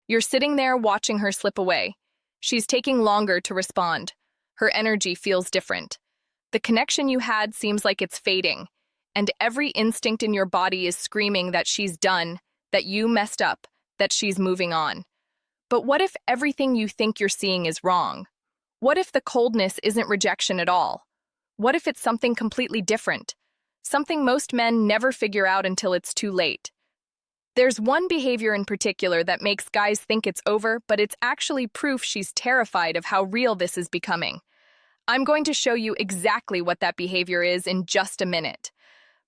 You're sitting there watching her slip away. She's taking longer to respond. Her energy feels different. The connection you had seems like it's fading, and every instinct in your body is screaming that she's done, that you messed up, that she's moving on. But what if everything you think you're seeing is wrong? What if the coldness isn't rejection at all? What if it's something completely different? Something most men never figure out until it's too late. There's one behavior in particular that makes guys think it's over, but it's actually proof she's terrified of how real this is becoming. I'm going to show you exactly what that behavior is in just a minute.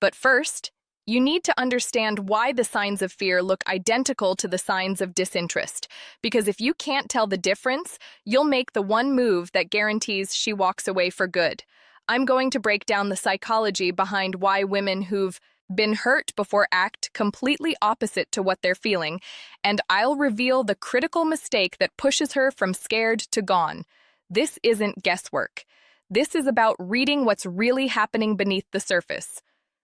But first, you need to understand why the signs of fear look identical to the signs of disinterest, because if you can't tell the difference, you'll make the one move that guarantees she walks away for good. I'm going to break down the psychology behind why women who've been hurt before act completely opposite to what they're feeling, and I'll reveal the critical mistake that pushes her from scared to gone. This isn't guesswork. This is about reading what's really happening beneath the surface.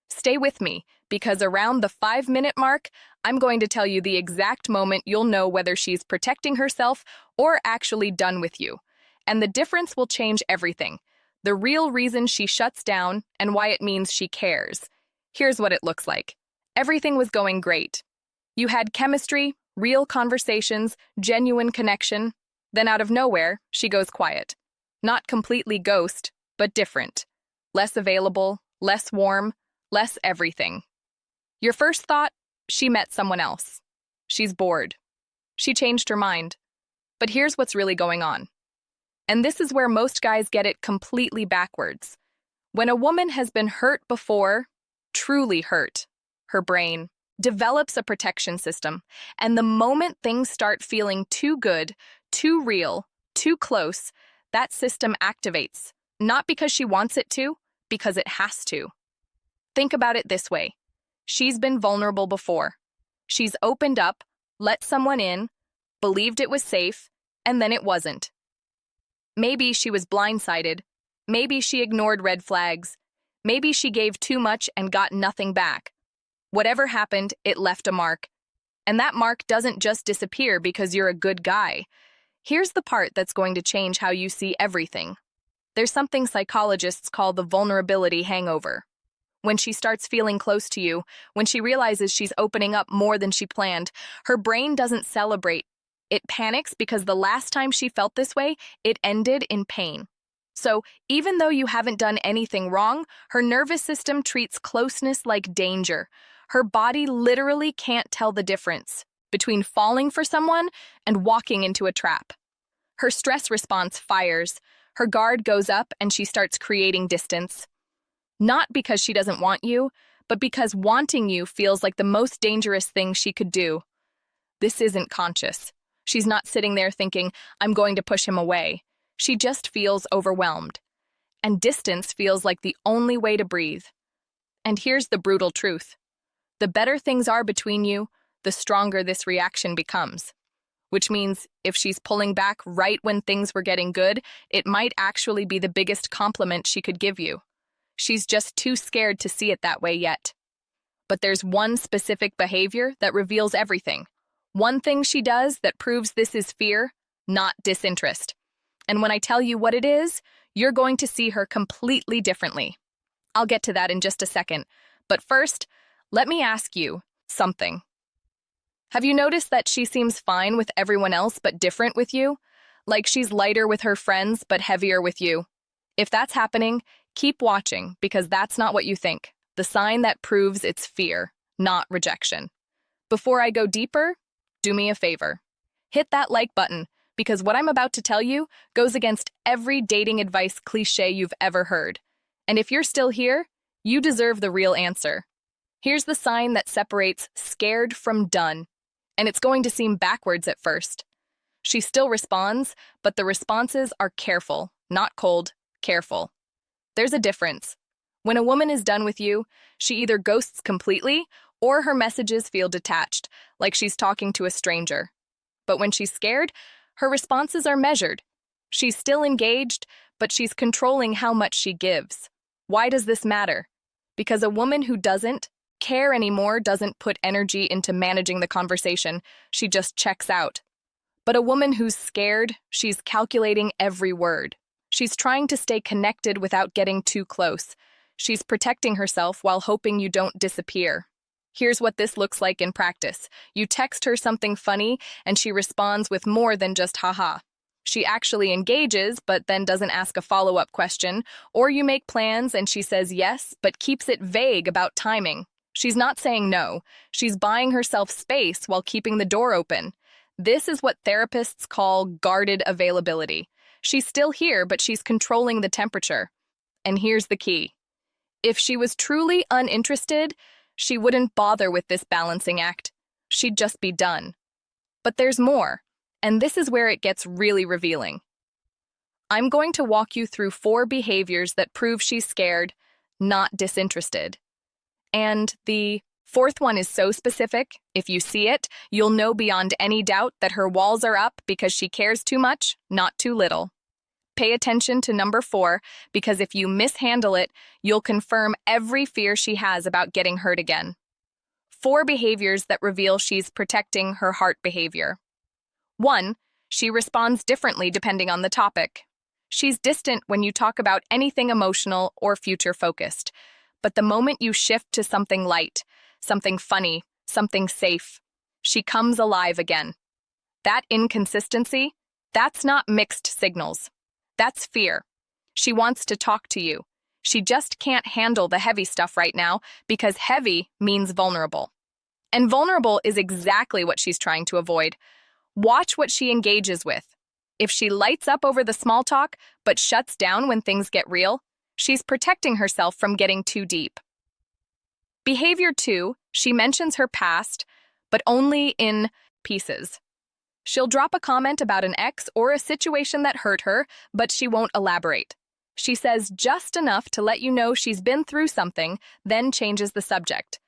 Stay with me, because around the 5-minute mark, I'm going to tell you the exact moment you'll know whether she's protecting herself or actually done with you. And the difference will change everything. The real reason she shuts down and why it means she cares. Here's what it looks like. Everything was going great. You had chemistry, real conversations, genuine connection. Then out of nowhere, she goes quiet. Not completely ghost, but different. Less available, less warm, less everything. Your first thought, she met someone else. She's bored. She changed her mind. But here's what's really going on. And this is where most guys get it completely backwards. When a woman has been hurt before, truly hurt, her brain develops a protection system, and the moment things start feeling too good, too real, too close, that system activates, not because she wants it to, because it has to. Think about it this way. She's been vulnerable before. She's opened up, let someone in, believed it was safe, and then it wasn't. Maybe she was blindsided. Maybe she ignored red flags. Maybe she gave too much and got nothing back. Whatever happened, it left a mark. And that mark doesn't just disappear because you're a good guy. Here's the part that's going to change how you see everything. There's something psychologists call the vulnerability hangover. When she starts feeling close to you, when she realizes she's opening up more than she planned, her brain doesn't celebrate. It panics because the last time she felt this way, it ended in pain. So, even though you haven't done anything wrong, her nervous system treats closeness like danger. Her body literally can't tell the difference between falling for someone and walking into a trap. Her stress response fires. Her guard goes up and she starts creating distance. Not because she doesn't want you, but because wanting you feels like the most dangerous thing she could do. This isn't conscious. She's not sitting there thinking, I'm going to push him away. She just feels overwhelmed. And distance feels like the only way to breathe. And here's the brutal truth. The better things are between you, the stronger this reaction becomes. Which means if she's pulling back right when things were getting good, it might actually be the biggest compliment she could give you. She's just too scared to see it that way yet. But there's one specific behavior that reveals everything. One thing she does that proves this is fear, not disinterest. And when I tell you what it is, you're going to see her completely differently. I'll get to that in just a second. But first, let me ask you something. Have you noticed that she seems fine with everyone else but different with you? Like she's lighter with her friends but heavier with you. If that's happening, keep watching because that's not what you think. The sign that proves it's fear, not rejection. Before I go deeper, do me a favor. Hit that like button because what I'm about to tell you goes against every dating advice cliche you've ever heard. And if you're still here, you deserve the real answer. Here's the sign that separates scared from done. And it's going to seem backwards at first. She still responds, but the responses are careful, not cold, careful. There's a difference. When a woman is done with you, she either ghosts completely or her messages feel detached, like she's talking to a stranger. But when she's scared, her responses are measured. She's still engaged, but she's controlling how much she gives. Why does this matter? Because a woman who doesn't care anymore doesn't put energy into managing the conversation. She just checks out. But a woman who's scared, she's calculating every word. She's trying to stay connected without getting too close. She's protecting herself while hoping you don't disappear. Here's what this looks like in practice. You text her something funny, and she responds with more than just haha. She actually engages, but then doesn't ask a follow-up question, or you make plans and she says yes, but keeps it vague about timing. She's not saying no. She's buying herself space while keeping the door open. This is what therapists call guarded availability. She's still here, but she's controlling the temperature. And here's the key. If she was truly uninterested, she wouldn't bother with this balancing act. She'd just be done. But there's more, and this is where it gets really revealing. I'm going to walk you through 4 behaviors that prove she's scared, not disinterested. And the 4th one is so specific, if you see it, you'll know beyond any doubt that her walls are up because she cares too much, not too little. Pay attention to number 4, because if you mishandle it, you'll confirm every fear she has about getting hurt again. 4 behaviors that reveal she's protecting her heart behavior. 1, she responds differently depending on the topic. She's distant when you talk about anything emotional or future-focused. But the moment you shift to something light, something funny, something safe, she comes alive again. That inconsistency, that's not mixed signals. That's fear. She wants to talk to you. She just can't handle the heavy stuff right now because heavy means vulnerable. And vulnerable is exactly what she's trying to avoid. Watch what she engages with. If she lights up over the small talk but shuts down when things get real, she's protecting herself from getting too deep. Behavior 2, she mentions her past, but only in pieces. She'll drop a comment about an ex or a situation that hurt her, but she won't elaborate. She says just enough to let you know she's been through something, then changes the subject.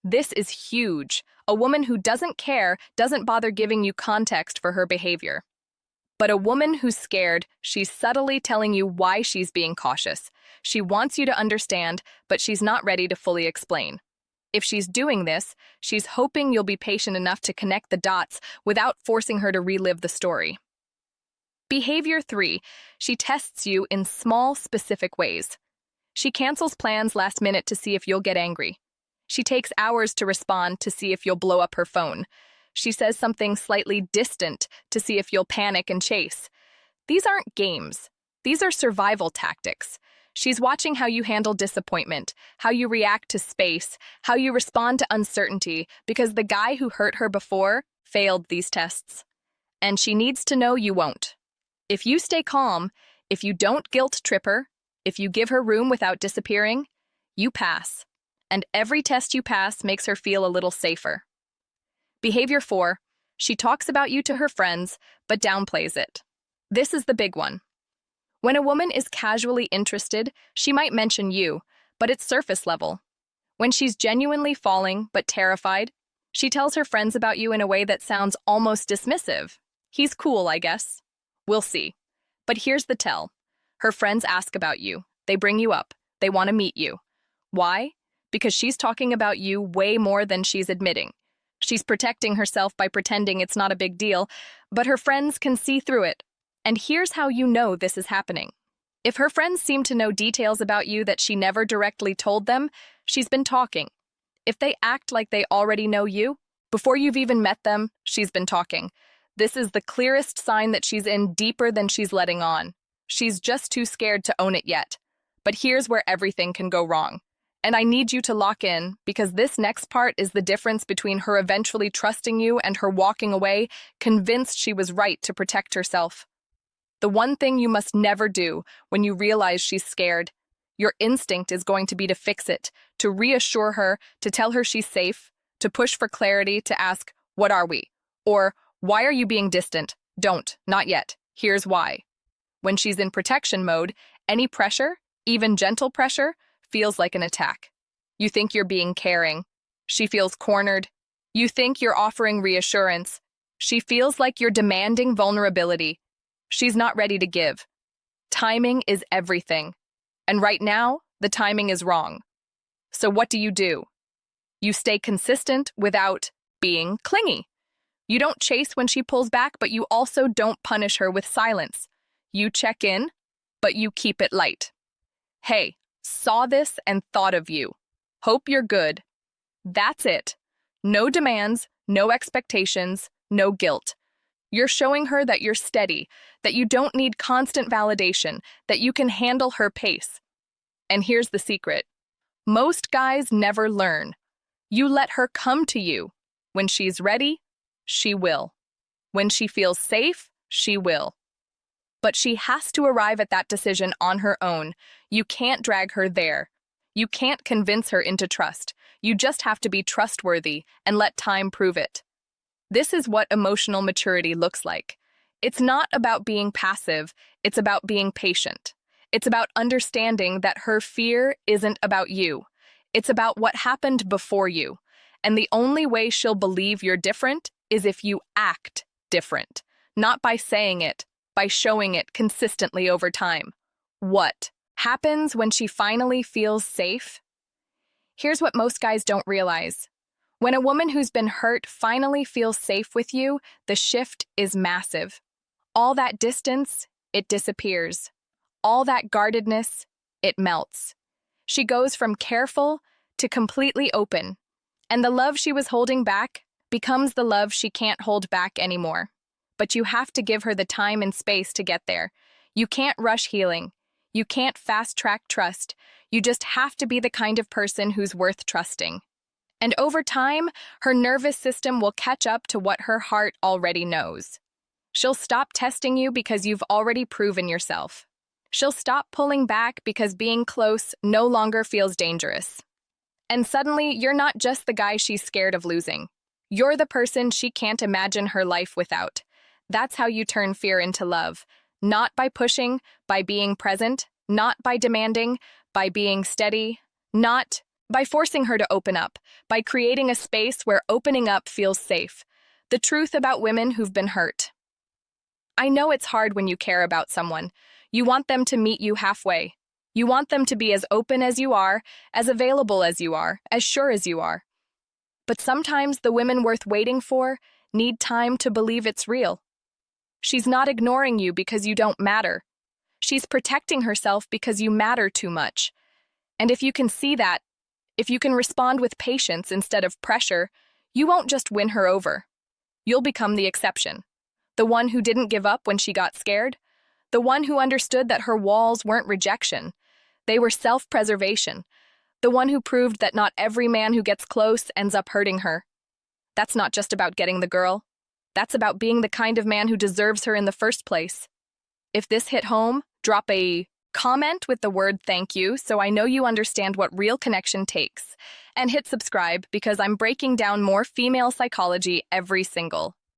This is huge. A woman who doesn't care doesn't bother giving you context for her behavior. But a woman who's scared, she's subtly telling you why she's being cautious. She wants you to understand, but she's not ready to fully explain. If she's doing this, she's hoping you'll be patient enough to connect the dots without forcing her to relive the story. Behavior 3, she tests you in small, specific ways. She cancels plans last minute to see if you'll get angry. She takes hours to respond to see if you'll blow up her phone. She says something slightly distant to see if you'll panic and chase. These aren't games. These are survival tactics. She's watching how you handle disappointment, how you react to space, how you respond to uncertainty, because the guy who hurt her before failed these tests. And she needs to know you won't. If you stay calm, if you don't guilt trip her, if you give her room without disappearing, you pass. And every test you pass makes her feel a little safer. Behavior 4, she talks about you to her friends, but downplays it. This is the big one. When a woman is casually interested, she might mention you, but it's surface level. When she's genuinely falling but terrified, she tells her friends about you in a way that sounds almost dismissive. He's cool, I guess. We'll see. But here's the tell. Her friends ask about you. They bring you up. They want to meet you. Why? Because she's talking about you way more than she's admitting. She's protecting herself by pretending it's not a big deal, but her friends can see through it. And here's how you know this is happening. If her friends seem to know details about you that she never directly told them, she's been talking. If they act like they already know you, before you've even met them, she's been talking. This is the clearest sign that she's in deeper than she's letting on. She's just too scared to own it yet. But here's where everything can go wrong. And I need you to lock in, because this next part is the difference between her eventually trusting you and her walking away, convinced she was right to protect herself. The one thing you must never do when you realize she's scared, your instinct is going to be to fix it, to reassure her, to tell her she's safe, to push for clarity, to ask, what are we? Or, why are you being distant? Don't, not yet. Here's why. When she's in protection mode, any pressure, even gentle pressure, feels like an attack. You think you're being caring. She feels cornered. You think you're offering reassurance. She feels like you're demanding vulnerability. She's not ready to give. Timing is everything. And right now, the timing is wrong. So what do? You stay consistent without being clingy. You don't chase when she pulls back, but you also don't punish her with silence. You check in, but you keep it light. Hey, saw this and thought of you. Hope you're good. That's it. No demands, no expectations, no guilt. You're showing her that you're steady, that you don't need constant validation, that you can handle her pace. And here's the secret. Most guys never learn. You let her come to you. When she's ready, she will. When she feels safe, she will. But she has to arrive at that decision on her own. You can't drag her there. You can't convince her into trust. You just have to be trustworthy and let time prove it. This is what emotional maturity looks like. It's not about being passive, it's about being patient. It's about understanding that her fear isn't about you. It's about what happened before you. And the only way she'll believe you're different is if you act different. Not by saying it, by showing it consistently over time. What happens when she finally feels safe? Here's what most guys don't realize. When a woman who's been hurt finally feels safe with you, the shift is massive. All that distance, it disappears. All that guardedness, it melts. She goes from careful to completely open, and the love she was holding back becomes the love she can't hold back anymore. But you have to give her the time and space to get there. You can't rush healing. You can't fast-track trust. You just have to be the kind of person who's worth trusting. And over time, her nervous system will catch up to what her heart already knows. She'll stop testing you because you've already proven yourself. She'll stop pulling back because being close no longer feels dangerous. And suddenly, you're not just the guy she's scared of losing. You're the person she can't imagine her life without. That's how you turn fear into love. Not by pushing, by being present, not by demanding, by being steady, not by forcing her to open up, by creating a space where opening up feels safe. The truth about women who've been hurt. I know it's hard when you care about someone. You want them to meet you halfway. You want them to be as open as you are, as available as you are, as sure as you are. But sometimes the women worth waiting for need time to believe it's real. She's not ignoring you because you don't matter. She's protecting herself because you matter too much. And if you can see that, if you can respond with patience instead of pressure, you won't just win her over. You'll become the exception. The one who didn't give up when she got scared. The one who understood that her walls weren't rejection. They were self-preservation. The one who proved that not every man who gets close ends up hurting her. That's not just about getting the girl. That's about being the kind of man who deserves her in the first place. If this hit home, drop a comment with the word thank you so I know you understand what real connection takes. And hit subscribe because I'm breaking down more female psychology every single